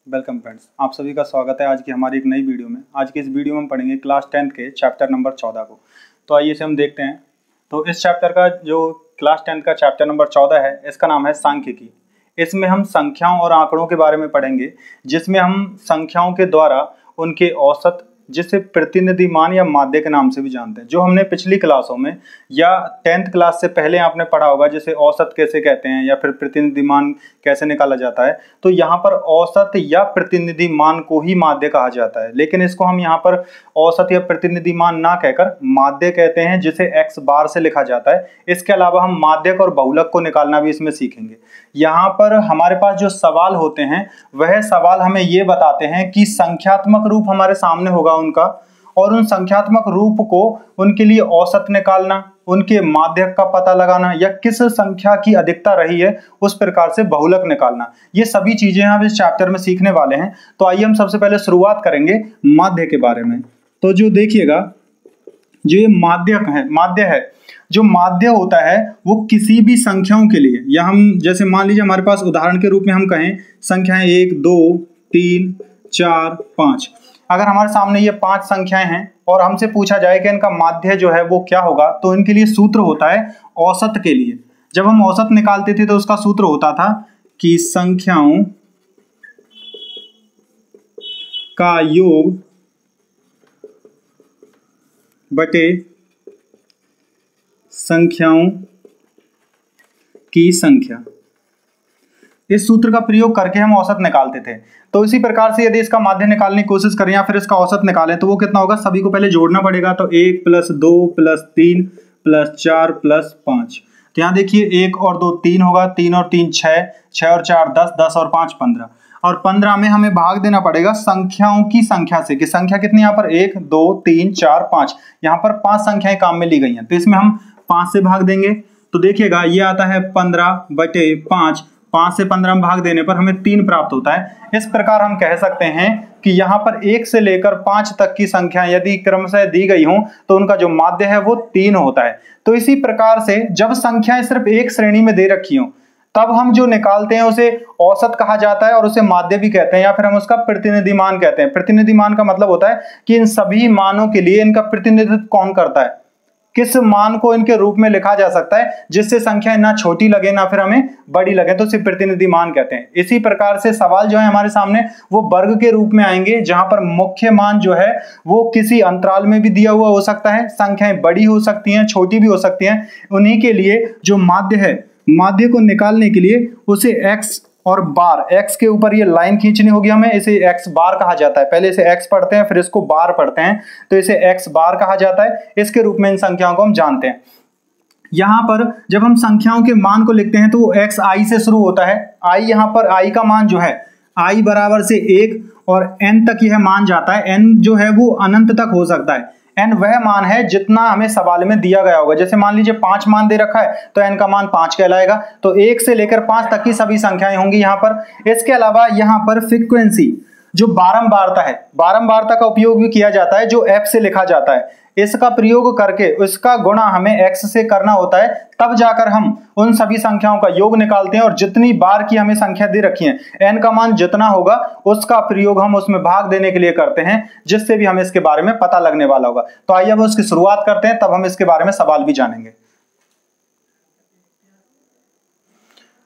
Welcome friends, आप सभी का स्वागत है आज की हमारी एक नई वीडियो में। आज की इस वीडियो में हम पढ़ेंगे क्लास 10th के चैप्टर नंबर 14 को। तो आइए से हम देखते हैं। तो इस चैप्टर का जो क्लास 10th का चैप्टर नंबर 14 है, इसका नाम है सांख्यिकी। इसमें हम संख्याओं और आंकड़ों के बारे में पढ़ेंगे, जिसमें हम संख्याओं के द्वारा उनके औसत, जिसे प्रतिनिधि मान या माध्य के नाम से भी जानते हैं, जो हमने पिछली क्लासों में या 10th क्लास से पहले आपने पढ़ा होगा, जैसे औसत कैसे कहते हैं या फिर प्रतिनिधि मान कैसे निकाला जाता है। तो यहाँ पर औसत या प्रतिनिधि मान को ही माध्य कहा जाता है, लेकिन इसको हम यहाँ पर औसत या प्रतिनिधि मान ना कहकर माध्य कहते हैं, जिसे x बार से लिखा जाता है। इसके अलावा हम माध्यक और बहुलक को निकालना भी इसमें सीखेंगे। यहाँ पर हमारे पास जो सवाल होते हैं, वह सवाल हमें ये बताते हैं कि संख्यात्मक रूप हमारे सामने होगा उनका, और उन संख्यात्मक रूप को उनके लिए औसत निकालना, उनके माध्यक का पता लगाना, या किस संख्या की अधिकता रही है उस प्रकार से बहुलक निकालना, ये सभी चीजें हम इस चैप्टर में सीखने वाले हैं। तो आइए हम सबसे पहले शुरुआत करेंगे माध्य के बारे में। तो जो देखिएगा, जो ये माध्य है, जो माध्य होता है वो किसी भी संख्याओं के लिए, या हम जैसे मान लीजिए हमारे पास उदाहरण के रूप में हम कहें संख्याएं 1 2 3 4 5, अगर हमारे सामने ये 5 संख्याएं हैं और हमसे पूछा जाए कि इनका माध्य जो है वो क्या होगा, तो इनके लिए सूत्र होता है औसत के लिए। जब हम औसत निकालते थे तो उसका सूत्र होता था कि संख्याओं का योग बटे संख्याओं की संख्या। इस सूत्र का प्रयोग करके हम औसत निकालते थे। तो इसी प्रकार से यदि इसका माध्य निकालने की कोशिश करें या फिर इसका औसत निकालें, तो वो कितना होगा, सभी को पहले जोड़ना पड़ेगा। तो 1 + 2 + 3 + 4 + 5। तो यहाँ देखिए 1 और 2 3 होगा, 3 और 3 6, 6 और 4 10, 10 और 5 15, और 15 में हमें भाग देना पड़ेगा संख्याओं की संख्या से, कि संख्या कितनी यहाँ पर 1 2 3 4 5, यहाँ पर 5 संख्याएं काम में ली गई हैं, तो इसमें हम 5 से भाग देंगे। तो देखिएगा ये आता है 15/5, 5 से 15 में भाग देने पर हमें 3 प्राप्त होता है। इस प्रकार हम कह सकते हैं कि यहाँ पर 1 से लेकर 5 तक की संख्या यदि क्रमशः दी गई हों तो उनका जो माध्य है वो 3 होता है। तो इसी प्रकार से जब संख्याएं सिर्फ एक श्रेणी में दे रखी हों, तब हम जो निकालते हैं उसे औसत कहा जाता है, और उसे माध्य भी कहते हैं, या फिर हम उसका प्रतिनिधि मान कहते हैं। प्रतिनिधि मान का मतलब होता है कि इन सभी मानों के लिए इनका प्रतिनिधित्व कौन करता है, किस मान को इनके रूप में लिखा जा सकता है जिससे संख्या ना छोटी लगे ना फिर हमें बड़ी लगे, तो इसे प्रतिनिधि मान कहते हैं। इसी प्रकार से सवाल जो है हमारे सामने वो वर्ग के रूप में आएंगे, जहां पर मुख्य मान जो है वो किसी अंतराल में भी दिया हुआ हो सकता है, संख्याएं बड़ी हो सकती हैं, छोटी भी हो सकती हैं। उन्हीं के लिए जो माध्य है, माध्य को निकालने के लिए उसे x और बार, x के ऊपर ये लाइन खींचनी होगी हमें, इसे x बार कहा जाता है। पहले इसे x पढ़ते हैं फिर इसको बार पढ़ते हैं, तो इसे x बार कहा जाता है। इसके रूप में इन संख्याओं को हम जानते हैं। यहां पर जब हम संख्याओं के मान को लिखते हैं तो वो xi से शुरू होता है। i, यहाँ पर i का मान जो है i बराबर से 1 और n तक यह मान जाता है। n जो है वो अनंत तक हो सकता है। n वह मान है जितना हमें सवाल में दिया गया होगा। जैसे मान लीजिए 5 मान दे रखा है तो n का मान 5 कहलाएगा। तो 1 से लेकर 5 तक की सभी संख्याएं होंगी यहाँ पर। इसके अलावा यहाँ पर फ्रीक्वेंसी, जो बारंबारता है, बारंबारता का उपयोग भी किया जाता है, जो f से लिखा जाता है। इसका प्रयोग करके उसका गुणा हमें x से करना होता है, तब जाकर हम उन सभी संख्याओं का योग निकालते हैं, और जितनी बार की हमें संख्या दे रखी है, n का मान जितना होगा उसका प्रयोग हम उसमें भाग देने के लिए करते हैं, जिससे भी हमें इसके बारे में पता लगने वाला होगा। तो आइए अब उसकी शुरुआत करते हैं, तब हम इसके बारे में सवाल भी जानेंगे।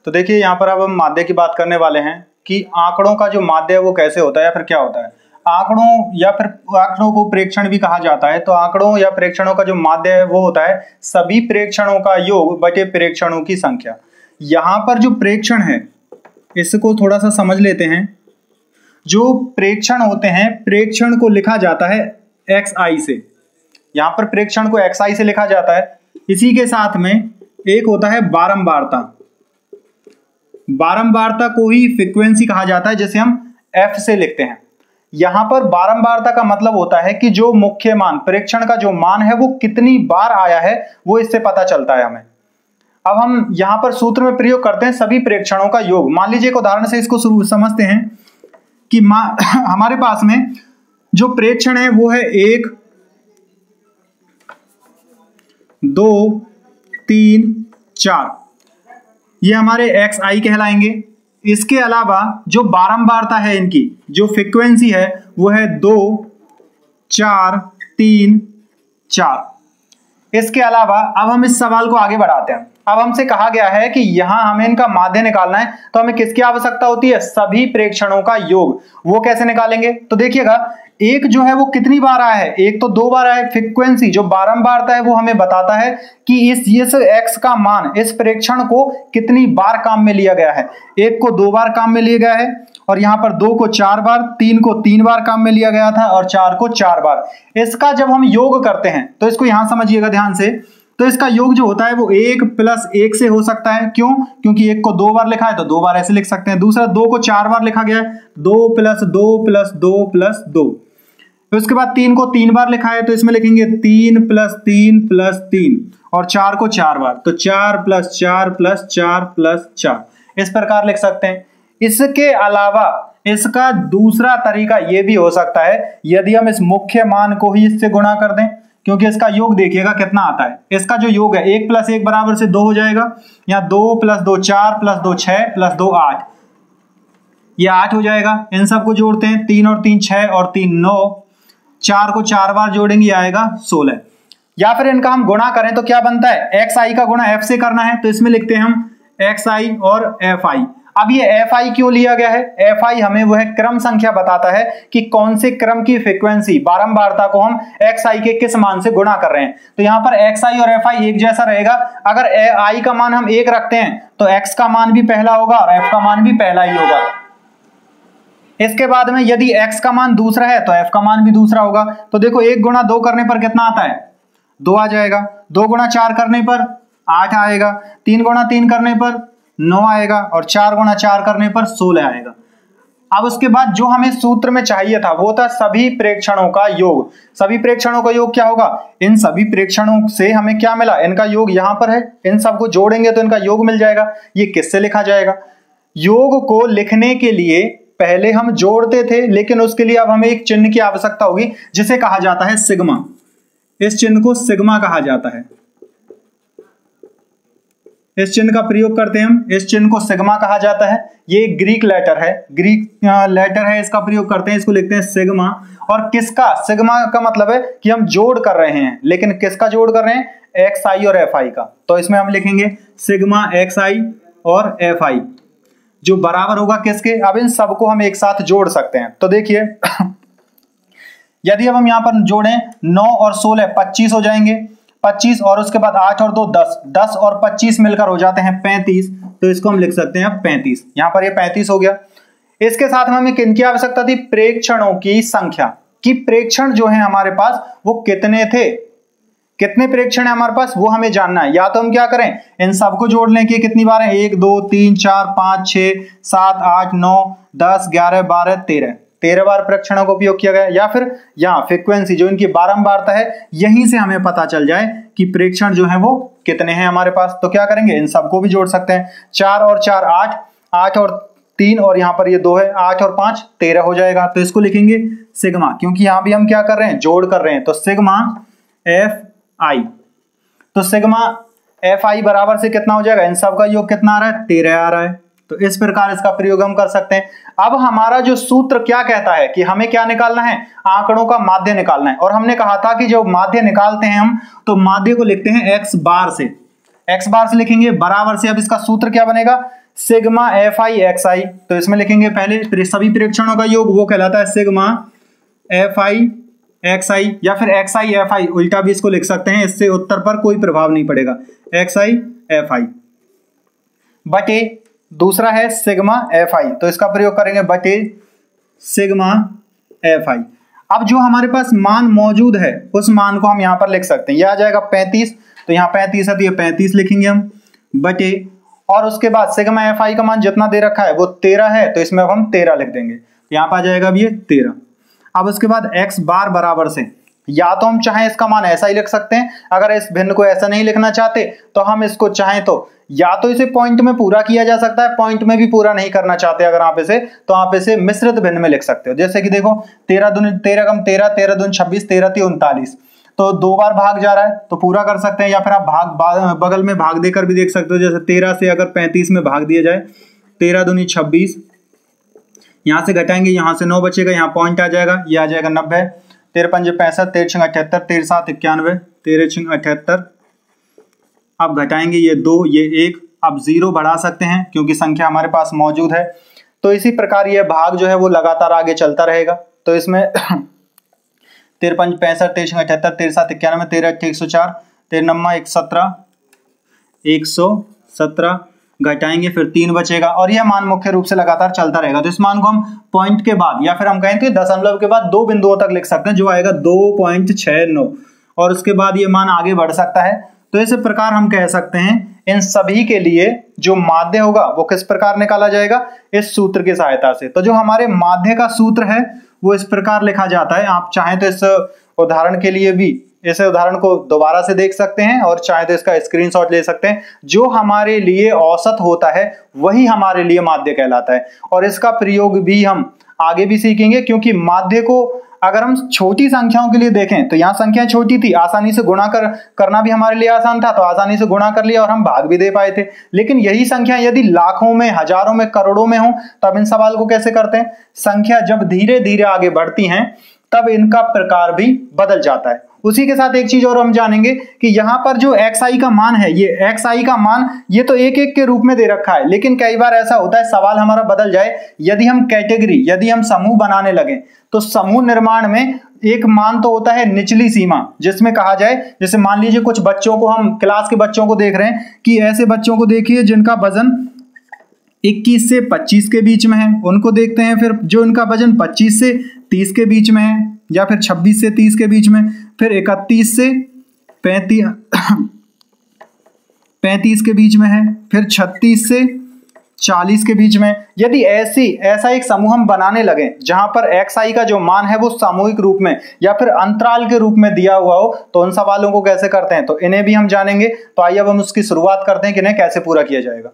तो देखिए यहाँ पर अब हम माध्य की बात करने वाले हैं कि आंकड़ों का जो माध्य है वो कैसे होता है या फिर क्या होता है। आंकड़ों को प्रेक्षण भी कहा जाता है। तो आंकड़ों या प्रेक्षणों का जो माध्य है वो होता है सभी प्रेक्षणों का योग बटे प्रेक्षणों की संख्या। यहां पर जो प्रेक्षण है, इसको थोड़ा सा समझ लेते हैं। जो प्रेक्षण होते हैं, प्रेक्षण को लिखा जाता है xi से। यहां पर प्रेक्षण को xi से लिखा जाता है। इसी के साथ में एक होता है बारंबारता। बारंबारता को ही फ्रीक्वेंसी कहा जाता है, जिसे हम f से लिखते हैं। यहां पर बारंबारता का मतलब होता है कि जो मुख्य मान, प्रेक्षण का जो मान है वो कितनी बार आया है, वो इससे पता चलता है हमें। अब हम यहां पर सूत्र में प्रयोग करते हैं सभी प्रेक्षणों का योग। मान लीजिए एक उदाहरण से इसको समझते हैं कि हमारे पास में जो प्रेक्षण है वो है 1 2 3 4, ये हमारे xi कहलाएंगे। इसके अलावा जो बारंबारता है इनकी, जो फ्रीक्वेंसी है वो है 2 4 3 4। इसके अलावा अब हम इस सवाल को आगे बढ़ाते हैं। अब हमसे कहा गया है कि यहां हमें इनका माध्य निकालना है, तो हमें किसकी आवश्यकता होती है? सभी प्रेक्षणों का योग। वो कैसे निकालेंगे? तो देखिएगा, एक जो है वो कितनी बार आया है? एक तो 2 बार आया है। फ्रीक्वेंसी जो बारंबारता है वो हमें बताता है कि इस x का मान, इस प्रेक्षण को कितनी बार काम में लिया गया है। एक को 2 बार काम में लिया गया है, और यहां पर 2 को 4 बार, 3 को 3 बार काम में लिया गया था, और 4 को 4 बार। इसका जब हम योग करते हैं तो इसको यहां समझिएगा ध्यान से, तो इसका योग जो होता है वो 1 + 1 से हो सकता है। क्यों? क्योंकि 1 को 2 बार लिखा है तो 2 बार ऐसे लिख सकते हैं। दूसरा, 2 को 4 बार लिखा गया है, 2 + 2 + 2 + 2। तो उसके बाद 3 को 3 बार लिखा है तो इसमें लिखेंगे 3 + 3 + 3, और 4 को 4 बार तो 4 + 4 + 4 + 4। इस प्रकार लिख सकते हैं। इसके अलावा इसका दूसरा तरीका यह भी हो सकता है, यदि हम इस मुख्य मान को ही इससे गुणा कर दें, क्योंकि इसका योग देखिएगा कितना आता है। इसका जो योग है 1 + 1 बराबर से 2 हो जाएगा। यहाँ 2 + 2 4 + 2 6 + 2 8, ये 8 हो जाएगा। इन सबको जोड़ते हैं, 3 और 3 6 और 3 9, 4 को 4 बार जोड़ेंगे आएगा 16। या फिर इनका हम गुणा करें तो क्या बनता है? xi का गुणा f से करना है, तो इसमें लिखते हैं हम xi और fi। अब ये fi क्यों लिया गया है? fi हमें वह क्रम संख्या बताता है कि कौन से क्रम की फ्रीक्वेंसी, बारंबारता को हम xi के किस मान से गुणा कर रहे हैं। तो यहां पर xi और fi एक जैसा रहेगा। अगर i का मान हम 1 रखते हैं तो x का मान भी पहला होगा और f का मान भी पहला ही होगा। इसके बाद में यदि x का मान दूसरा है तो f का मान भी दूसरा होगा। तो देखो, 1 × 2 करने पर कितना आता है? 2 आ जाएगा। 2 × 4 करने पर 8 आएगा। 3 × 3 करने पर 9 आएगा, और 4 × 4 करने पर 16 आएगा। अब उसके बाद जो हमें सूत्र में चाहिए था वो था सभी प्रेक्षणों का योग। सभी प्रेक्षणों का योग क्या होगा? इन सभी प्रेक्षणों से हमें क्या मिला? इनका योग यहां पर है, इन सबको जोड़ेंगे तो इनका योग मिल जाएगा। ये किससे लिखा जाएगा? योग को लिखने के लिए पहले हम जोड़ते थे, लेकिन उसके लिए अब हमें एक चिन्ह की आवश्यकता होगी जिसे कहा जाता है सिग्मा। इस चिन्ह को सिग्मा कहा जाता है। इस चिन्ह का प्रयोग करते हैं हम, इस चिन्ह को सिग्मा कहा जाता है। ये ग्रीक लेटर है, ग्रीक लेटर है, इसका प्रयोग करते हैं, इसको लिखते हैं सिग्मा। और किसका? सिग्मा का मतलब है कि हम जोड़ कर रहे हैं, लेकिन किसका जोड़ कर रहे हैं? xi और fi का। तो इसमें हम लिखेंगे सिग्मा xi और fi, जो बराबर होगा किसके? अब इन सबको हम एक साथ जोड़ सकते हैं। तो देखिए यदि अब हम यहां पर जोड़ें 9 और 16 25 हो जाएंगे, 25, और उसके बाद 8 और 2 10, 10 और 25 मिलकर हो जाते हैं 35। तो इसको हम लिख सकते हैं 35। यहां पर ये 35 हो गया। इसके साथ में हमें किनकी आवश्यकता थी? प्रेक्षणों की संख्या, कि प्रेक्षण जो है हमारे पास वो कितने थे, कितने प्रेक्षण है हमारे पास वो हमें जानना है। या तो हम क्या करें, इन सबको जोड़ लें कि कितनी बार है, 1 2 3 4 5 6 7 8 9 10 11 12 13 बार प्रेक्षणों का उपयोग किया गया। या फिर यहाँ फ्रीक्वेंसी जो इनकी बारंबारता है, यहीं से हमें पता चल जाए कि प्रेक्षण जो है वो कितने हैं हमारे पास। तो क्या करेंगे, इन सबको भी जोड़ सकते हैं। 4 और 4 8, 8 और 3, और यहाँ पर ये 2 है, 8 और 5 13 हो जाएगा। तो इसको लिखेंगे सिग्मा, क्योंकि यहाँ भी हम क्या कर रहे हैं? जोड़ कर रहे हैं। तो सिग्मा fi, तो सिग्मा fi बराबर से कितना हो जाएगा? इन सब का योग कितना आ रहा है? 13 आ रहा है। तो इस प्रकार इसका प्रयोग हम कर सकते हैं। अब हमारा जो सूत्र क्या कहता है कि हमें क्या निकालना है? आंकड़ों का माध्य निकालना है। और हमने कहा था कि जब माध्य निकालते हैं हम, तो माध्य को लिखते हैं x बार से, x बार से लिखेंगे बराबर से। अब इसका सूत्र क्या बनेगा? Sigma fi xi। तो इसमें लिखेंगे पहले सभी प्रेक्षणों का योग, वो कहलाता है सिग्मा fi xi, या फिर xi fi, उल्टा भी इसको लिख सकते हैं, इससे उत्तर पर कोई प्रभाव नहीं पड़ेगा। xi fi बटे दूसरा है सिग्मा fi, तो इसका प्रयोग करेंगे बटे सिग्मा fi। अब जो हमारे पास मान मौजूद है उस मान को हम यहां पर लिख सकते हैं। यह आ जाएगा 35, तो यहाँ 35 है तो ये 35 लिखेंगे हम बटे, और उसके बाद सिग्मा fi का मान जितना दे रखा है वो 13 है, तो इसमें अब हम 13 लिख देंगे। यहाँ पर आ जाएगा अब ये 13। अब उसके बाद x बार बराबर से, या तो हम चाहें इसका मान ऐसा ही लिख सकते हैं, अगर इस भिन्न को ऐसा नहीं लिखना चाहते तो हम इसको चाहें तो या तो इसे पॉइंट में पूरा किया जा सकता है, पॉइंट में भी पूरा नहीं करना चाहते अगर आप इसे, तो आप इसे मिश्रित भिन्न में लिख सकते हो। जैसे कि देखो 13 दूनी 13 कम 13, 13 दूनी 26, 13 × 3 39, तो 2 बार भाग जा रहा है तो पूरा कर सकते हैं, या फिर आप बगल में भाग देकर भी देख सकते हो। जैसे 13 से अगर 35 में भाग दिया जाए 13 दूनी 26, यहाँ से घटाएंगे, यहाँ से 9 बचेगा, यहाँ पॉइंट आ जाएगा, ये आ जाएगा 90, 13 पंजे 65, 13 छंग 78, 13 7 91, 13 छंग 78। अब घटाएंगे ये 2 ये 1, अब 0 बढ़ा सकते हैं क्योंकि संख्या हमारे पास मौजूद है। तो इसी प्रकार ये भाग जो है वो लगातार आगे चलता रहेगा। तो इसमें 13 पंज 65, 13 छंग 78, 13 7 91, 13 8 104, 13 9 117 घटाएंगे, फिर 3 बचेगा और यह मान मुख्य रूप से लगातार चलता रहेगा। तो इस मान को हम पॉइंट के बाद या फिर हम कहें तो दशमलव के बाद 2 बिंदुओं तक लिख सकते हैं, जो आएगा 2.69 और उसके बाद ये मान आगे बढ़ सकता है। तो इस प्रकार हम कह सकते हैं इन सभी के लिए जो माध्य होगा वो किस प्रकार निकाला जाएगा, इस सूत्र की सहायता से। तो जो हमारे माध्य का सूत्र है वो इस प्रकार लिखा जाता है। आप चाहें तो इस उदाहरण के लिए भी इस उदाहरण को दोबारा से देख सकते हैं और चाहे तो इसका स्क्रीनशॉट ले सकते हैं। जो हमारे लिए औसत होता है वही हमारे लिए माध्य कहलाता है और इसका प्रयोग भी हम आगे भी सीखेंगे, क्योंकि माध्य को अगर हम छोटी संख्याओं के लिए देखें तो यहाँ संख्या छोटी थी, आसानी से गुणा करना भी हमारे लिए आसान था, तो आसानी से गुणा कर लिया और हम भाग भी दे पाए थे। लेकिन यही संख्या यदि लाखों में, हजारों में, करोड़ों में हो तब इन सवाल को कैसे करते हैं। संख्या जब धीरे धीरे आगे बढ़ती हैं तब इनका प्रकार भी बदल जाता है। उसी के साथ एक चीज और हम जानेंगे कि यहाँ पर जो xi का मान है, ये xi का मान ये तो एक एक के रूप में दे रखा है, लेकिन कई बार ऐसा होता है सवाल हमारा बदल जाए। यदि हम कैटेगरी, यदि हम समूह बनाने लगे तो समूह निर्माण में एक मान तो होता है निचली सीमा, जिसमें कहा जाए, जैसे मान लीजिए कुछ बच्चों को, हम क्लास के बच्चों को देख रहे हैं कि ऐसे बच्चों को देखिए जिनका वजन 21 से 25 के बीच में है, उनको देखते हैं। फिर जो इनका वजन 25 से 30 के बीच में है या फिर 26 से 30 के बीच में, फिर 31 से 35 के बीच में है, फिर 36 से 40 के बीच में। यदि ऐसा एक समूह हम बनाने लगे जहां पर xi का जो मान है वो सामूहिक रूप में या फिर अंतराल के रूप में दिया हुआ हो, तो उन सवालों को कैसे करते हैं तो इन्हें भी हम जानेंगे। तो आइए अब हम उसकी शुरुआत करते हैं कि इन्हें कैसे पूरा किया जाएगा।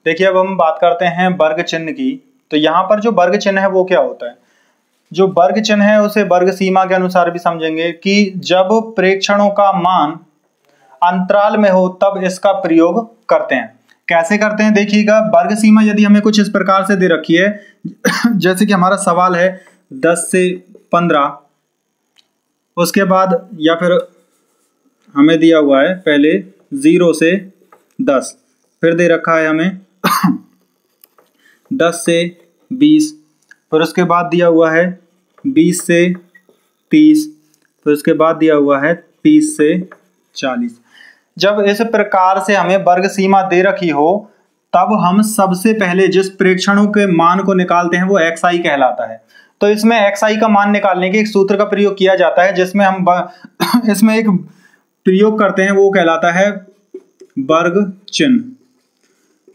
देखिए अब हम बात करते हैं वर्ग चिन्ह की। तो यहाँ पर जो वर्ग चिन्ह है वो क्या होता है। जो वर्ग चिन्ह है उसे वर्ग सीमा के अनुसार भी समझेंगे कि जब प्रेक्षणों का मान अंतराल में हो तब इसका प्रयोग करते हैं। कैसे करते हैं देखिएगा। वर्ग सीमा यदि हमें कुछ इस प्रकार से दे रखी है जैसे कि हमारा सवाल है 10 से 15, उसके बाद या फिर हमें दिया हुआ है पहले 0 से 10, फिर दे रखा है हमें 10 से 20, फिर उसके बाद दिया हुआ है 20 से 30, फिर उसके बाद दिया हुआ है 30 से 40। जब इस प्रकार से हमें वर्ग सीमा दे रखी हो तब हम सबसे पहले जिस प्रेक्षणों के मान को निकालते हैं वो xi कहलाता है। तो इसमें xi का मान निकालने के एक सूत्र का प्रयोग किया जाता है, जिसमें हम इसमें एक प्रयोग करते हैं, वो कहलाता है वर्ग चिन्ह।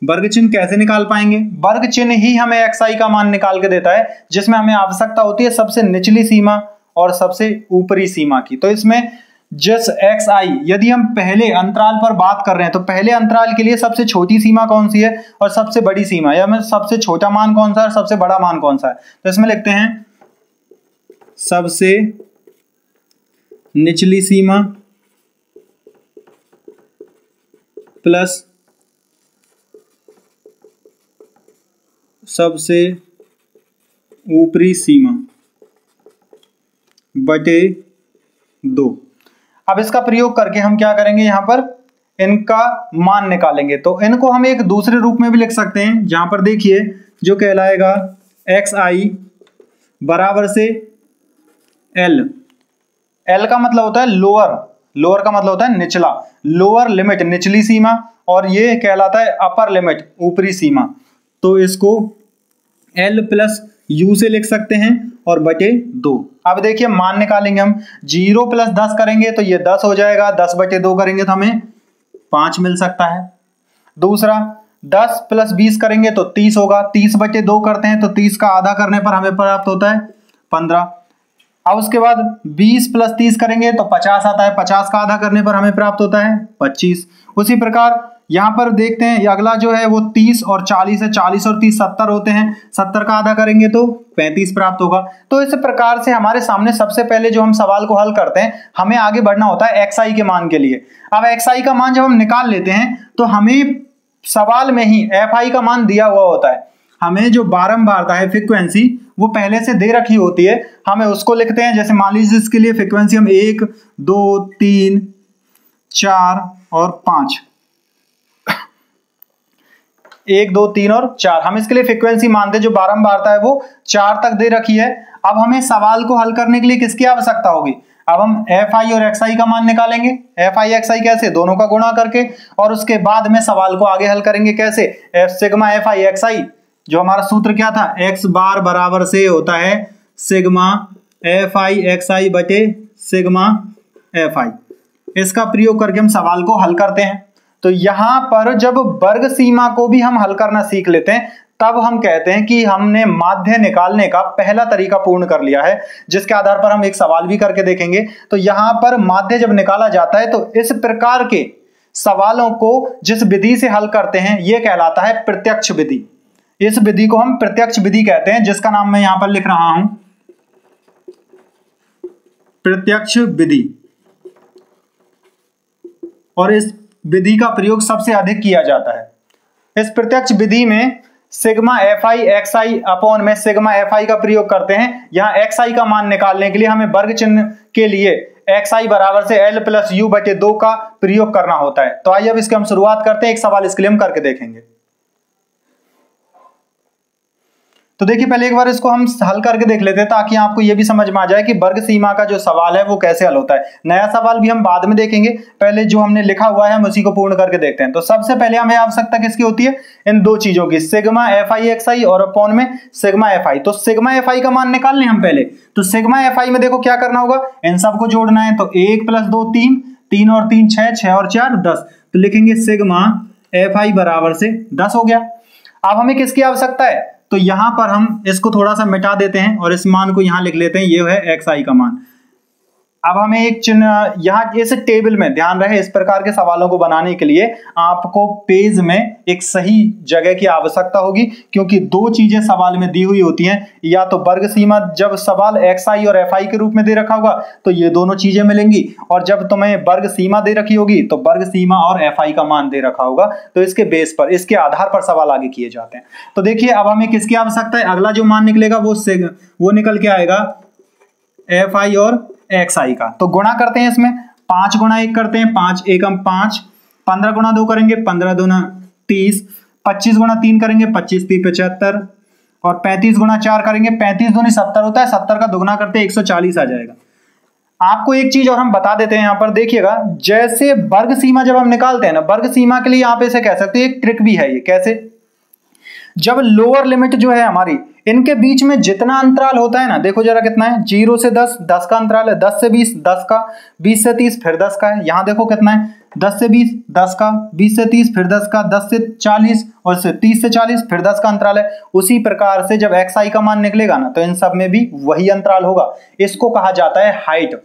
वर्ग चिन्ह कैसे निकाल पाएंगे। वर्ग चिन्ह ही हमें xi का मान निकाल के देता है, जिसमें हमें आवश्यकता होती है सबसे निचली सीमा और सबसे ऊपरी सीमा की। तो इसमें जिस xi, यदि हम पहले अंतराल पर बात कर रहे हैं तो पहले अंतराल के लिए सबसे छोटी सीमा कौन सी है और सबसे बड़ी सीमा, या में सबसे छोटा मान कौन सा है और सबसे बड़ा मान कौन सा है। तो इसमें लिखते हैं सबसे निचली सीमा प्लस सबसे ऊपरी सीमा बटे 2। अब इसका प्रयोग करके हम क्या करेंगे, यहां पर इनका मान निकालेंगे। तो इनको हम एक दूसरे रूप में भी लिख सकते हैं, जहां पर देखिए जो कहलाएगा xi बराबर से l। l का मतलब होता है लोअर का मतलब होता है निचला, लोअर लिमिट निचली सीमा, और ये कहलाता है अपर लिमिट ऊपरी सीमा। तो इसको l प्लस u से लिख सकते हैं और बटे 2। अब देखिए मान निकालेंगे हम, 0 प्लस 10 करेंगे तो ये 10 हो जाएगा, 10 बटे 2 करेंगे तो हमें 5 मिल सकता है। दूसरा 10 प्लस 20 करेंगे तो 30 होगा, 30 बटे 2 करते हैं तो 30 का आधा करने पर हमें प्राप्त होता है 15। अब उसके बाद 20 प्लस 30 करेंगे तो 50 आता है, 50 का आधा करने पर हमें प्राप्त होता है 25। उसी प्रकार यहाँ पर देखते हैं अगला जो है वो 30 और 40 है, 40 और 30 70 होते हैं, 70 का आधा करेंगे तो 35 प्राप्त होगा। तो इस प्रकार से हमारे सामने सबसे पहले जो हम सवाल को हल करते हैं, हमें आगे बढ़ना होता है xi के मान के लिए। अब xi का मान जब हम निकाल लेते हैं तो हमें सवाल में ही fi का मान दिया हुआ होता है। हमें जो बारंबारता है फ्रीक्वेंसी वो पहले से दे रखी होती है, हमें उसको लिखते हैं। जैसे मान लीजिए इसके लिए फ्रीक्वेंसी हम 1 2 3 4 और 5, 1 2 3 और 4 हम इसके लिए फ्रीक्वेंसी मानते हैं। जो बारंबारता है वो 4 तक दे रखी है। अब हमें सवाल को हल करने के लिए किसकी आवश्यकता होगी? अब हम fi और xi का मान निकालेंगे। fi xi कैसे? दोनों का गुणा करके, और उसके बाद में सवाल को आगे हल करेंगे। कैसे? सिग्मा fi xi, जो हमारा सूत्र क्या था, x बार बराबर से होता है सिग्मा fi xi बटे सिग्मा fi। इसका प्रयोग करके हम सवाल को हल करते हैं। तो यहां पर जब वर्ग सीमा को भी हम हल करना सीख लेते हैं, तब हम कहते हैं कि हमने माध्य निकालने का पहला तरीका पूर्ण कर लिया है, जिसके आधार पर हम एक सवाल भी करके देखेंगे। तो यहां पर माध्य जब निकाला जाता है तो इस प्रकार के सवालों को जिस विधि से हल करते हैं यह कहलाता है प्रत्यक्ष विधि। इस विधि को हम प्रत्यक्ष विधि कहते हैं, जिसका नाम मैं यहां पर लिख रहा हूं, प्रत्यक्ष विधि। और इस विधि का प्रयोग सबसे अधिक किया जाता है। इस प्रत्यक्ष विधि में सिग्मा fi xi अपॉन में सिग्मा fi का प्रयोग करते हैं। यहां xi का मान निकालने के लिए हमें वर्ग चिन्ह के लिए xi बराबर से l प्लस u बटे 2 का प्रयोग करना होता है। तो आइए अब इसकी हम शुरुआत करते हैं। एक सवाल इसके लिए हम करके देखेंगे। तो देखिए पहले एक बार इसको हम हल करके देख लेते हैं, ताकि आपको यह भी समझ में आ जाए कि वर्ग सीमा का जो सवाल है वो कैसे हल होता है। नया सवाल भी हम बाद में देखेंगे, पहले जो हमने लिखा हुआ है हम उसी को पूर्ण करके देखते हैं। तो सबसे पहले हमें आवश्यकता किसकी होती है? इन दो चीजों की, सिग्मा fi xi और अपॉन में सिग्मा fi। तो सिग्मा fi का मान निकाल लें हम पहले। तो सिग्मा fi में देखो क्या करना होगा, इन सबको जोड़ना है। तो 1 + 2 3, 3 और 3 6, 6 और 4 10। तो लिखेंगे सिग्मा fi बराबर से 10 हो गया। अब हमें किसकी आवश्यकता है? तो यहां पर हम इसको थोड़ा सा मिटा देते हैं और इस मान को यहां लिख लेते हैं, ये है xi का मान। अब हमें एक चिन्ह यहां इस टेबल में, ध्यान रहे इस प्रकार के सवालों को बनाने के लिए आपको पेज में एक सही जगह की आवश्यकता होगी, क्योंकि दो चीजें सवाल में दी हुई होती हैं। या तो वर्ग सीमा जब सवाल xi और fi के रूप में दे रखा होगा तो ये दोनों चीजें मिलेंगी, और जब तुम्हें वर्ग सीमा दे रखी होगी तो वर्ग सीमा और fi का मान दे रखा होगा। तो इसके बेस पर, इसके आधार पर सवाल आगे किए जाते हैं। तो देखिए अब हमें किसकी आवश्यकता है? अगला जो मान निकलेगा वो निकल के आएगा fi और xi का। तो गुणा करते हैं इसमें, 5 गुणा 1 करते हैं, 5 एकम 5, 15 गुणा 2 करेंगे, 15 दूना 30, 25 गुणा 3 करेंगे, 25 3 75, और 35 गुणा 4 करेंगे, 35 दूनी 70 होता है, 70 का दुगना करते हैं 140 आ जाएगा। आपको एक चीज और हम बता देते हैं यहां पर, देखिएगा जैसे वर्ग सीमा जब हम निकालते हैं ना, वर्ग सीमा के लिए यहां पे इसे कह सकते हैं, एक ट्रिक भी है ये। कैसे? जब लोअर लिमिट जो है हमारी, इनके बीच में जितना अंतराल होता है ना, देखो जरा कितना है, 0 से 10, 10 का अंतराल है, 10 से 20, 10 का, 20 से 30 फिर 10 का है। यहां देखो कितना है, 10 से 20, 10 का, 20 से 30 फिर 10 का, 10 से 40 और 30 से 40 फिर 10 का अंतराल है। उसी प्रकार से जब xi का मान निकलेगा ना, तो इन सब में भी वही अंतराल होगा। इसको कहा जाता है हाइट,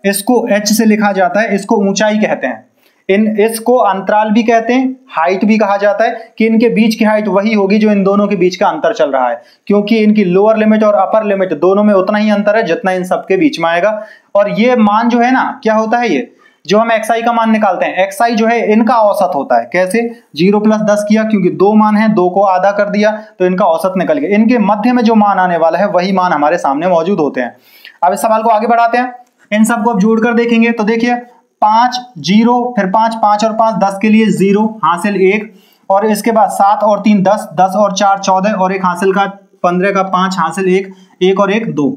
इसको h से लिखा जाता है, इसको ऊंचाई कहते हैं। इसको अंतराल भी कहते हैं, हाइट भी कहा जाता है, कि इनके बीच की हाइट वही होगी जो इन दोनों के बीच का अंतर चल रहा है, क्योंकि इनकी लोअर लिमिट और अपर लिमिट दोनों में उतना ही अंतर है जितना इन सब के बीच में आएगा। और ये मान जो है ना, क्या होता है, ये जो हम xi का मान निकालते हैं, xi जो है इनका औसत होता है। कैसे? 0 + 10 किया, क्योंकि दो मान है, दो को आधा कर दिया तो इनका औसत निकल गया। इनके मध्य में जो मान आने वाला है वही मान हमारे सामने मौजूद होते हैं। अब इस सवाल को आगे बढ़ाते हैं, इन सबको अब जोड़कर देखेंगे। तो देखिए 5 0 फिर 5, 5 और 5 10 के लिए 0 हासिल 1, और इसके बाद 7 और 3 10, 10 और 4 14, और एक हासिल का 15 का 5 हासिल 1, 1 और 1 2,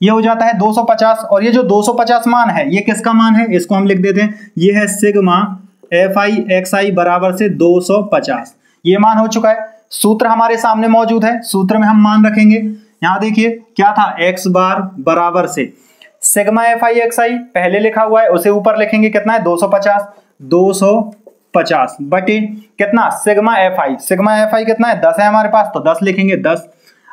ये हो जाता है 250। और ये जो 250 मान है ये किसका मान है? इसको हम लिख देते हैं, ये है सिग्मा fi xi बराबर से 250। ये मान हो चुका है। सूत्र हमारे सामने मौजूद है, सूत्र में हम मान रखेंगे। यहां देखिए क्या था, x बार बराबर से सिग्मा fi xi पहले लिखा हुआ है, उसे ऊपर लिखेंगे, कितना है 250, 250 बटे कितना, सिग्मा fi कितना है, 10 है हमारे पास, तो 10 लिखेंगे 10।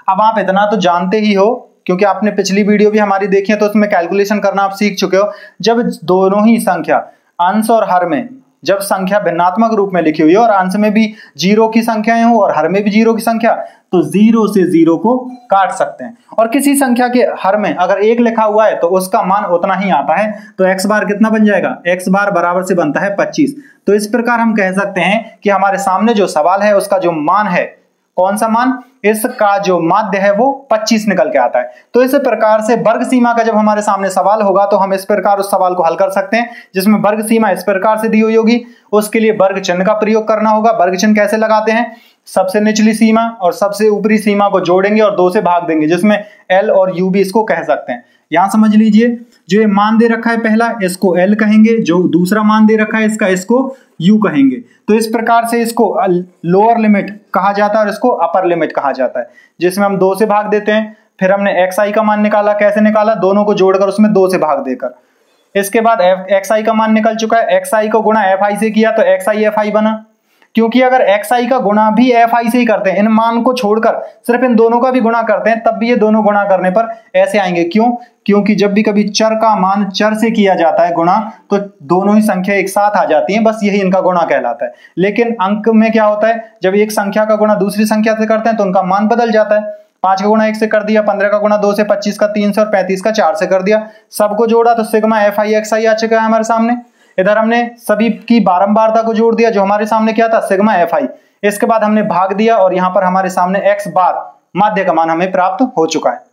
अब आप इतना तो जानते ही हो, क्योंकि आपने पिछली वीडियो भी हमारी देखी है, तो उसमें कैलकुलेशन करना आप सीख चुके हो। जब दोनों ही संख्या अंश और हर में, जब संख्या भिन्नात्मक रूप में लिखी हुई है और अंश में भी 0 की संख्याएं हो और हर में भी 0 की संख्या, तो 0 से 0 को काट सकते हैं। और किसी संख्या के हर में अगर 1 लिखा हुआ है तो उसका मान उतना ही आता है। तो x बार कितना बन जाएगा, x बार बराबर से बनता है 25। तो इस प्रकार हम कह सकते हैं कि हमारे सामने जो सवाल है उसका जो मान है, कौन सा मान, इसका जो माध्य है वो 25 निकल के आता है। तो इस प्रकार से वर्ग सीमा का जब हमारे सामने सवाल होगा तो हम इस प्रकार उस सवाल को हल कर सकते हैं, जिसमें वर्ग सीमा इस प्रकार से दी हुई होगी। उसके लिए वर्ग चिन्ह का प्रयोग करना होगा। वर्ग चिन्ह कैसे लगाते हैं, सबसे निचली सीमा और सबसे ऊपरी सीमा को जोड़ेंगे और 2 से भाग देंगे, जिसमें L और U भी इसको कह सकते हैं। यहां समझ लीजिए, जो ये मान दे रखा है पहला, इसको L कहेंगे, जो दूसरा मान दे रखा है इसका, इसको U कहेंगे। तो इस प्रकार से इसको लोअर लिमिट कहा जाता है और इसको अपर लिमिट कहा जाता है, जिसमें हम 2 से भाग देते हैं। फिर हमने xi का मान निकाला, कैसे निकाला, दोनों को जोड़कर उसमें 2 से भाग देकर। इसके बाद xi का मान निकल चुका है, xi को गुणा fi से किया तो xi fi बना। क्योंकि अगर xi का गुणा भी fi से ही करते हैं, इन मान को छोड़कर सिर्फ इन दोनों का भी गुणा करते हैं, तब भी ये दोनों गुणा करने पर ऐसे आएंगे। क्यों? क्योंकि जब भी कभी चर का मान चर से किया जाता है गुणा, तो दोनों ही संख्या एक साथ आ जाती हैं, बस यही इनका गुणा कहलाता है। लेकिन अंक में क्या होता है, जब एक संख्या का गुणा दूसरी संख्या से करते हैं तो उनका मान बदल जाता है। 5 का गुणा 1 से कर दिया, 15 का गुणा 2 से, 25 का 3 से और 35 का 4 से कर दिया। सबको जोड़ा तो सिग्मा fi xi आ चुका है हमारे सामने। इधर हमने सभी की बारंबारता को जोड़ दिया, जो हमारे सामने क्या था, सिग्मा fi। इसके बाद हमने भाग दिया और यहां पर हमारे सामने x बार माध्य का मान हमें प्राप्त हो चुका है।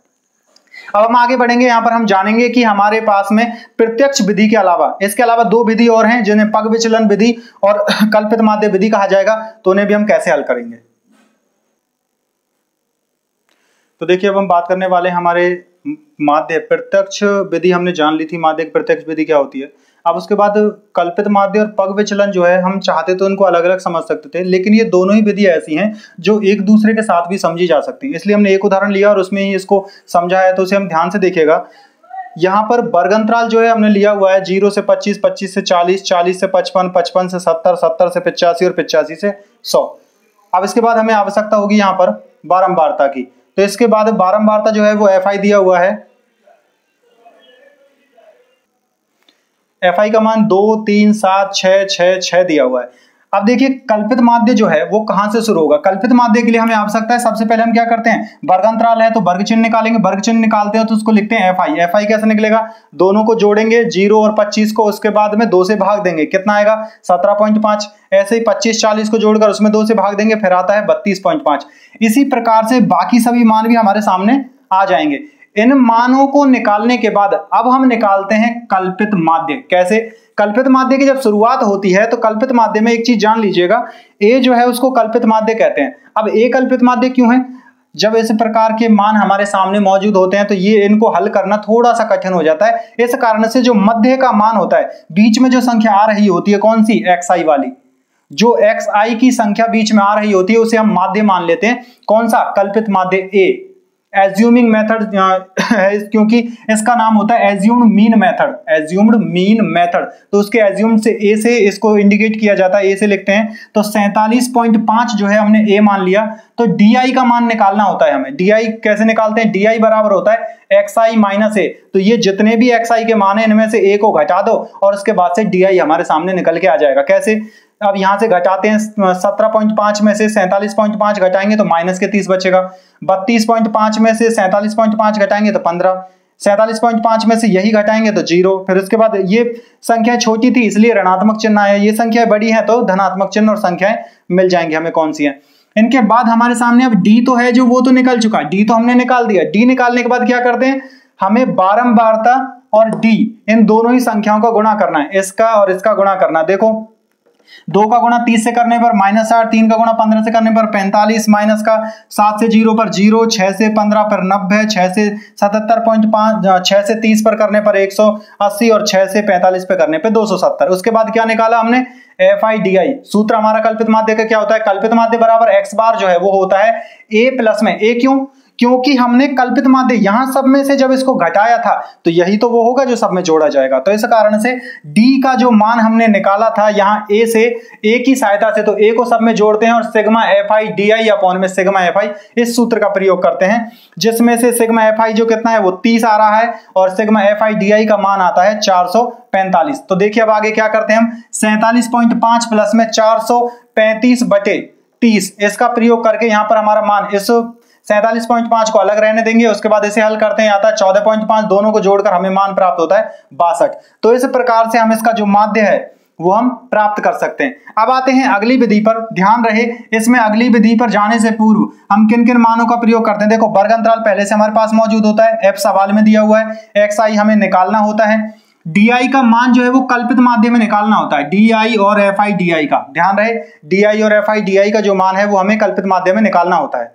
अब हम आगे बढ़ेंगे, यहां पर हम जानेंगे कि हमारे पास में प्रत्यक्ष विधि के अलावा, इसके अलावा 2 विधि और हैं जिन्हें पग विचलन विधि और कल्पित माध्य विधि कहा जाएगा, तो उन्हें भी हम कैसे हल करेंगे। तो देखिए, अब हम बात करने वाले हमारे माध्य प्रत्यक्ष विधि हमने जान ली थी, माध्य प्रत्यक्ष विधि क्या होती है। अब उसके बाद कल्पित माध्य और पग विचलन जो है, हम चाहते तो इनको अलग अलग समझ सकते थे, लेकिन ये दोनों ही विधि ऐसी हैं जो एक दूसरे के साथ भी समझी जा सकती हैं। इसलिए हमने एक उदाहरण लिया और उसमें ही इसको समझा है, तो उसे हम ध्यान से देखिएगा। यहाँ पर वर्ग अंतराल जो है हमने लिया हुआ है 0 से 25, 25 से 40, 40 से 55, 55 से 70, 70 से 85 और 85 से 100। अब इसके बाद हमें आवश्यकता होगी यहाँ पर बारंबारता की। तो इसके बाद बारंबारता जो है वो fi दिया हुआ है, fi का मान 2, 3, 7, 6, 6, 6 दिया हुआ है। अब देखिए, कल्पित माध्य जो है वो कहां से शुरू होगा। कल्पित माध्य के लिए हमें आवश्यकता है, सबसे पहले हम क्या करते हैं, वर्ग अंतराल है तो वर्ग चिन्ह निकालेंगे। वर्ग चिन्ह निकालते हैं तो उसको लिखते हैं fi। fi कैसे निकलेगा, दोनों को जोड़ेंगे 0 और 25 को, उसके बाद में 2 से भाग देंगे, कितना आएगा 17.5। ऐसे ही 25 40 को जोड़कर उसमें 2 से भाग देंगे, फिर आता है 32.5। इसी प्रकार से बाकी सभी मान भी हमारे सामने आ जाएंगे। इन मानों को निकालने के बाद अब हम निकालते हैं कल्पित माध्य। कैसे, कल्पित माध्य की जब शुरुआत होती है तो कल्पित माध्य में एक चीज जान लीजिएगा, ए जो है उसको कल्पित माध्य कहते हैं। अब ए कल्पित माध्य क्यों है, जब इस प्रकार के मान हमारे सामने मौजूद होते हैं तो ये इनको हल करना थोड़ा सा कठिन हो जाता है। इस कारण से जो मध्य का मान होता है, बीच में जो संख्या आ रही होती है, कौन सी, xi वाली, जो xi की संख्या बीच में आ रही होती है उसे हम माध्य मान लेते हैं। कौन सा, कल्पित माध्य ए। एज्यूमिंग मेथड है, क्योंकि इसका नाम होता है assumed mean method, assumed mean method. तो उसके एज्यूम्ड से ए से इसको इंडिकेट किया जाता है, ए से लिखते हैं। तो 47.5 जो है हमने ए मान लिया। तो डी का मान निकालना होता है हमें। डी कैसे निकालते हैं, डी बराबर होता है xi माइनस ए। तो ये जितने भी xi के मान है इनमें से ए को घटा दो और उसके बाद से डी हमारे सामने निकल के आ जाएगा। कैसे, अब यहां से घटाते हैं, 17.5 में से 47.5 घटाएंगे तो माइनस के 30 बचेगा। 32.5 में से 47.5 घटाएंगे तो 15, 47.5 में से यही घटाएंगे तो 0। फिर उसके बाद ये संख्या छोटी थी इसलिए ऋणात्मक चिन्ह आया, ये संख्या बड़ी है तो धनात्मक चिन्ह और संख्याएं मिल जाएंगे हमें कौन सी है। इनके बाद हमारे सामने अब डी तो है जो, वो तो निकल चुका है, डी तो हमने निकाल दिया। डी निकालने के बाद क्या करते हैं, हमें बारंबारता और डी इन दोनों ही संख्याओं का गुणा करना है, इसका और इसका गुणा करना। देखो, 2 का गुणा 30 से करने पर -8, 3 का गुणा 15 से करने पर 45, माइनस का 7 से 0 पर 0, 6 से 15 पर 90, 6 से 77.5, 6 से 30 पर करने पर 180 और 6 से 45 पे करने पे 270। उसके बाद क्या निकाला हमने, fi di। सूत्र हमारा कल्पित माध्य का क्या होता है, कल्पित माध्य बराबर x बार जो है वो होता है a प्लस में a। क्यों, क्योंकि हमने कल्पित माध्य यहां सब में से जब इसको घटाया था तो यही तो वो होगा जो सब में जोड़ा जाएगा। तो इस कारण से d का जो मान हमने निकाला था यहां a से, a की सहायता से, तो a को सब में जोड़ते हैं और सिग्मा fi di अपॉन में सिग्मा fi इस सूत्र का प्रयोग करते हैं, जिसमें से सिग्मा fi जो कितना है वो 30 आ रहा है और सिग्मा fi di का मान आता है 445। तो देखिए अब आगे क्या करते हैं हम, 47.5 प्लस में 435 बटे 30 इसका प्रयोग करके यहां पर हमारा मान, इस 47.5 को अलग रहने देंगे। उसके बाद इसे हल करते हैं, आता है 14.5, दोनों को जोड़कर हमें मान प्राप्त होता है 62। तो इस प्रकार से हम इसका जो माध्य है वो हम प्राप्त कर सकते हैं। अब आते हैं अगली विधि पर। ध्यान रहे, इसमें अगली विधि पर जाने से पूर्व हम किन किन मानों का प्रयोग करते हैं। देखो, वर्ग अंतराल पहले से हमारे पास मौजूद होता है, एफ सवाल में दिया हुआ है, एक्स आई हमें निकालना होता है, डी आई का मान जो है वो कल्पित माध्य में निकालना होता है, डी आई और एफ आई डी आई का। ध्यान रहे, डी आई और एफ आई डी आई का जो मान है वो हमें कल्पित माध्य में निकालना होता है।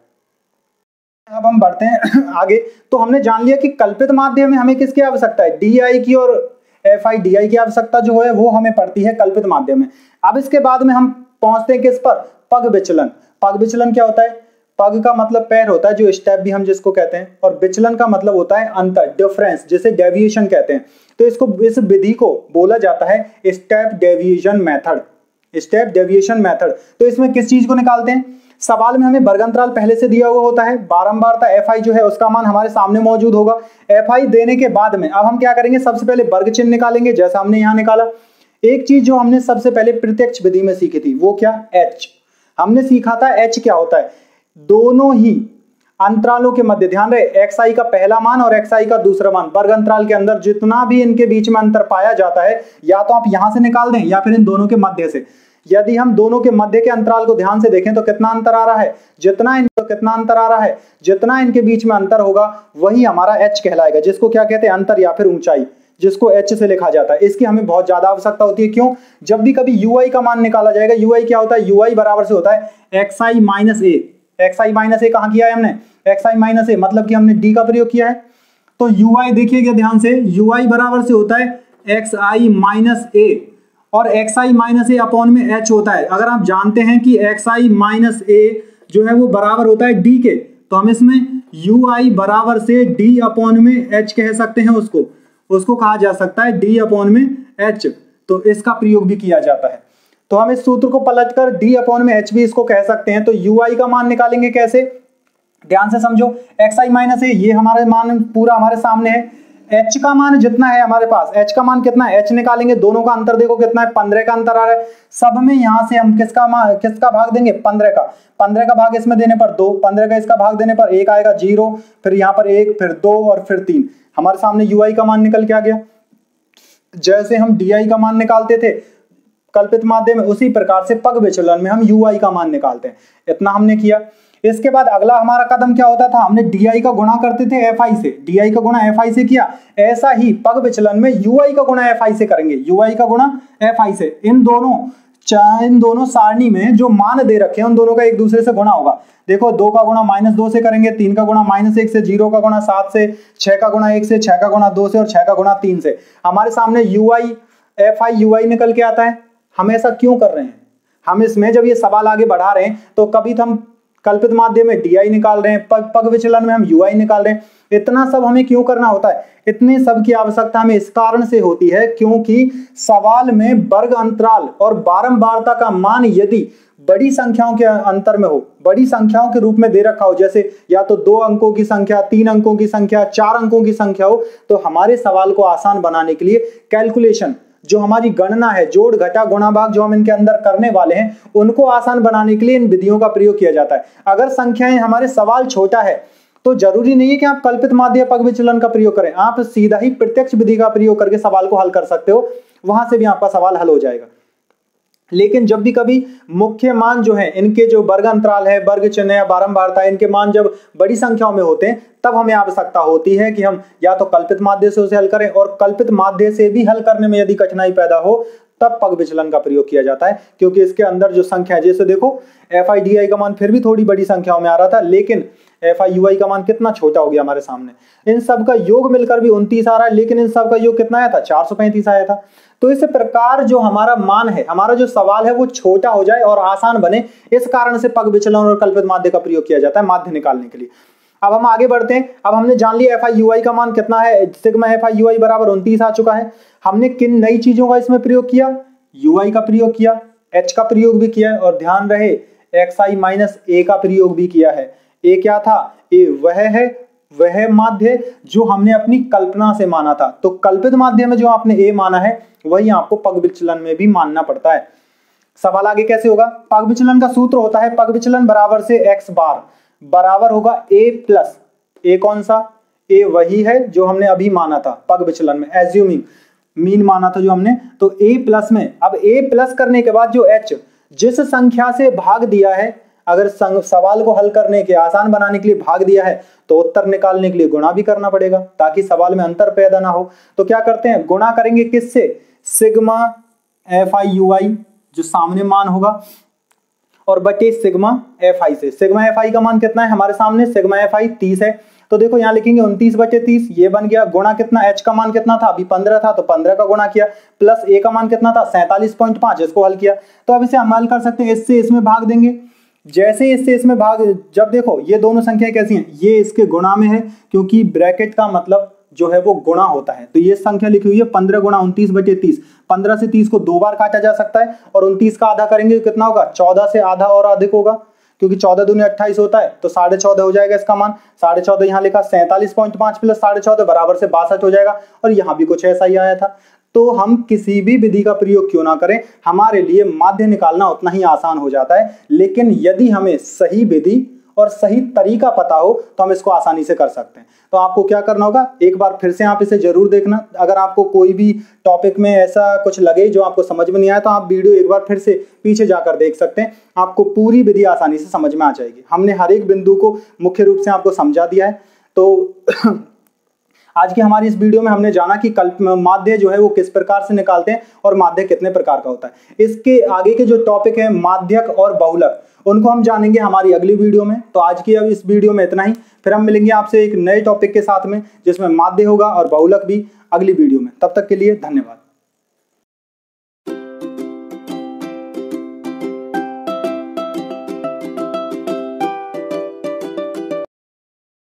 अब हम बढ़ते हैं आगे। तो हमने जान लिया कि कल्पित माध्य में हमें किसकी आवश्यकता है, डी आई की और एफ आई डी आई की आवश्यकता जो है वो हमें पड़ती है कल्पित माध्य में। अब इसके बाद में हम पहुंचते हैं किस पर, पग विचलन। पग विचलन क्या होता है, पग का मतलब पैर होता है, जो स्टेप भी हम जिसको कहते हैं, और विचलन का मतलब होता है अंतर, डिफरेंस, जिसे डेविएशन कहते हैं। तो इस विधि को बोला जाता है step deviation method, step deviation method. तो इसमें किस चीज को निकालते हैं, सवाल में हमें वर्ग अंतराल पहले से दिया हुआ होता है, बारंबारता एफ आई जो है उसका मान हमारे सामने मौजूद होगा। एफ आई देने के बाद में अब हम क्या करेंगे, सबसे पहले वर्ग चिन्ह निकालेंगे, जैसा हमने यहाँ निकाला। एक चीज जो हमने सबसे पहले प्रत्यक्ष विधि में सीखी थी वो क्या, एच। हमने सीखा था एच क्या होता है, दोनों ही अंतरालों के मध्य, ध्यान रहे, एक्स आई का पहला मान और एक्स आई का दूसरा मान, वर्ग अंतराल के अंदर जितना भी इनके बीच में अंतर पाया जाता है, या तो आप यहां से निकाल दें या फिर इन दोनों के मध्य से। यदि हम दोनों के मध्य के अंतराल को ध्यान से देखें तो कितना अंतर आ रहा है, कितना अंतर आ रहा है, जितना इनके बीच में अंतर होगा वही हमारा एच कहलाएगा, जिसको क्या कहते हैं, अंतर या फिर ऊंचाई, जिसको एच से लिखा जाता है। इसकी हमें बहुत ज्यादा आवश्यकता होती है। क्यों, जब भी कभी यूआई का मान निकाला जाएगा, यूआई क्या होता है, यूआई बराबर से होता है एक्स आई माइनस ए। एक्स आई माइनस ए कहां किया है हमने, एक्स आई माइनस ए, मतलब कि हमने डी का प्रयोग किया है। तो यूआई देखिएगा ध्यान से, यूआई बराबर से होता है एक्स आई माइनस ए, और एक्स आई माइनस ए अपॉन में एच होता है। अगर आप जानते हैं कि एक्स आई माइनस ए जो है वो बराबर होता है डी के, तो हम इसमें यू आई बराबर से डी अपॉन में एच कह सकते हैं, उसको कहा जा सकता है डी अपॉन में एच। तो इसका प्रयोग भी किया जाता है। तो हम इस सूत्र को पलटकर डी अपॉन में एच भी इसको कह सकते हैं। तो यू आई का मान निकालेंगे कैसे, ध्यान से समझो, एक्स आई माइनस ए ये हमारे मान पूरा हमारे सामने है। एच का मान जितना है हमारे पास, एच का मान कितना है, एच निकालेंगे, दोनों का अंतर देखो कितना है, 15 का अंतर आ रहा है। सब में यहां से हम किसका भाग देंगे, 15 का। 15 का भाग इसमें देने पर 2, 15 का इसका भाग देने पर 1 आएगा, 0, फिर यहाँ पर 1, फिर 2 और फिर 3। हमारे सामने यूआई का मान निकल के आ गया। जैसे हम डीआई का मान निकालते थे कल्पित माध्य में, उसी प्रकार से पग विचलन में हम यूआई का मान निकालते हैं। इतना हमने किया। इसके बाद अगला हमारा कदम क्या होता था, हमने डी का गुणा करते थे एफ आई से, डी का गुणा एफ आई से किया। ऐसा ही पग विचलन में यूआई का गुणा एफ आई से करेंगे, यूआई का गुणा एफ आई से। इन दोनों सारणी में जो मान दे रखे हैं उन दोनों का एक दूसरे से गुणा होगा। देखो, 2 का गुणा -2 से करेंगे, 3 का गुणा -1 से, 0 का गुणा 7 से, 6 का गुणा 1 से, 6 का गुणा 2 से और 6 का गुणा 3 से। हमारे सामने यूआई एफ आई यूआई निकल के आता है। हम ऐसा क्यों कर रहे हैं, हम इसमें जब ये सवाल आगे बढ़ा रहे हैं तो कभी तो हम कल्पित माध्य में डी आई निकाल रहे हैं, पग विचलन में हम यूआई निकाल रहे हैं। इतना सब हमें क्यों करना होता है, इतने सब की आवश्यकता हमें इस कारण से होती है क्योंकि सवाल में वर्ग अंतराल और बारंबारता का मान यदि बड़ी संख्याओं के अंतर में हो, बड़ी संख्याओं के रूप में दे रखा हो, जैसे या तो 2 अंकों की संख्या, 3 अंकों की संख्या, 4 अंकों की संख्या हो, तो हमारे सवाल को आसान बनाने के लिए कैलकुलेशन, जो हमारी गणना है, जोड़ घटा गुणा भाग जो हम इनके अंदर करने वाले हैं, उनको आसान बनाने के लिए इन विधियों का प्रयोग किया जाता है। अगर संख्याएं हमारे सवाल छोटा है तो जरूरी नहीं है कि आप कल्पित माध्य पग विचलन का प्रयोग करें, आप सीधा ही प्रत्यक्ष विधि का प्रयोग करके सवाल को हल कर सकते हो, वहां से भी आपका सवाल हल हो जाएगा। लेकिन जब भी कभी मुख्य मान जो है, इनके जो वर्ग अंतराल है, वर्ग चिन्ह या बारंबारता, इनके मान जब बड़ी संख्याओं में होते हैं तब हमें आवश्यकता होती है कि हम या तो कल्पित माध्य से उसे हल करें, और कल्पित माध्य से भी हल करने में यदि कठिनाई पैदा हो तब पग विचलन का प्रयोग किया जाता है। क्योंकि इसके अंदर जो संख्या है, जैसे देखो एफ आई डी आई का मान फिर भी थोड़ी बड़ी संख्याओं में आ रहा था, लेकिन एफ आई यू आई का मान कितना छोटा हो गया हमारे सामने। इन सब का योग मिलकर भी 29 आ रहा है, लेकिन इन सब का योग कितना आया था, 435 आया था। तो इस प्रकार जो हमारा मान है, हमारा जो सवाल है वो छोटा हो जाए और आसान बने, इस कारण से पग विचलन और कल्पित माध्य का प्रयोग किया जाता है माध्य निकालने के लिए। अब हम आगे बढ़ते हैं। अब हमने जान लिया एफ आई यू आई का मान कितना है, सिग्मा एफ आई यू आई बराबर 29 आ चुका है। हमने किन नई चीजों का इसमें प्रयोग किया, यू आई का प्रयोग किया, एच का प्रयोग भी किया है, और ध्यान रहे एक्स आई माइनस ए का प्रयोग भी किया है। ए क्या था, ए वह माध्य जो हमने अपनी कल्पना से माना था। तो कल्पित माध्य में जो आपने ए माना है वही आपको पग विचलन में भी मानना पड़ता है। सवाल आगे कैसे होगा, पग विचलन का सूत्र होता है पग विचलन बराबर से एक्स बार बराबर होगा ए प्लस, ए कौन सा, ए वही है जो हमने अभी माना था पग विचलन में, एज्यूमिंग मीन माना था जो हमने, तो a प्लस में अब a प्लस करने के बाद जो h जिस संख्या से भाग दिया है, अगर सवाल को हल करने के आसान बनाने के लिए भाग दिया है तो उत्तर निकालने के लिए गुणा भी करना पड़ेगा ताकि सवाल में अंतर पैदा ना हो। तो क्या करते हैं, गुणा करेंगे किससे, सिग्मा FI/UI जो सामने मान होगा और बटे सिग्मा FI से। सिग्मा FI का मान कितना है हमारे सामने, सिग्मा FI 30 है, तो देखो यहाँ लिखेंगे 29/30, ये बन गया। गुणा कितना, h का मान कितना था अभी 15 था, तो 15 का गुणा किया, प्लस a का मान कितना था 47.5, इसको हल किया। तो अब इसे हम हल कर सकते हैं, इससे इसमें भाग देंगे। जैसे इससे इसमें भाग, जब देखो ये दोनों संख्याएं कैसी हैं, ये इसके गुणा में है क्योंकि ब्रैकेट का मतलब जो है वो गुणा होता है। तो ये संख्या लिखी हुई है 15 गुणा 29/30, 15 से 30 को 2 बार काटा जा सकता है और 29 का आधा करेंगे तो कितना होगा, 14 से आधा और अधिक होगा क्योंकि 14 दूनी 28 होता है, तो 14.5 हो जाएगा इसका मान। 14.5 यहाँ लिखा, 47.5 प्लस 14.5 बराबर से 62 हो जाएगा, और यहाँ भी कुछ ऐसा ही आया था। तो हम किसी भी विधि का प्रयोग क्यों ना करें, हमारे लिए माध्य निकालना उतना ही आसान हो जाता है। लेकिन यदि हमें सही विधि और सही तरीका पता हो तो हम इसको आसानी से कर सकते हैं। तो आपको क्या करना होगा, एक बार फिर से आप इसे जरूर देखना। अगर आपको कोई भी टॉपिक में ऐसा कुछ लगे जो आपको समझ में नहीं आया तो आप वीडियो एक बार फिर से पीछे जाकर देख सकते हैं, आपको पूरी विधि आसानी से समझ में आ जाएगी। हमने हर एक बिंदु को मुख्य रूप से आपको समझा दिया है। तो आज की हमारी इस वीडियो में हमने जाना कि माध्य जो है वो किस प्रकार से निकालते हैं और माध्य कितने प्रकार का होता है। इसके आगे के जो टॉपिक है माध्यक और बहुलक, उनको हम जानेंगे हमारी अगली वीडियो में। तो आज की अब इस वीडियो में इतना ही, फिर हम मिलेंगे आपसे एक नए टॉपिक के साथ में जिसमें माध्य होगा और बहुलक भी अगली वीडियो में। तब तक के लिए धन्यवाद।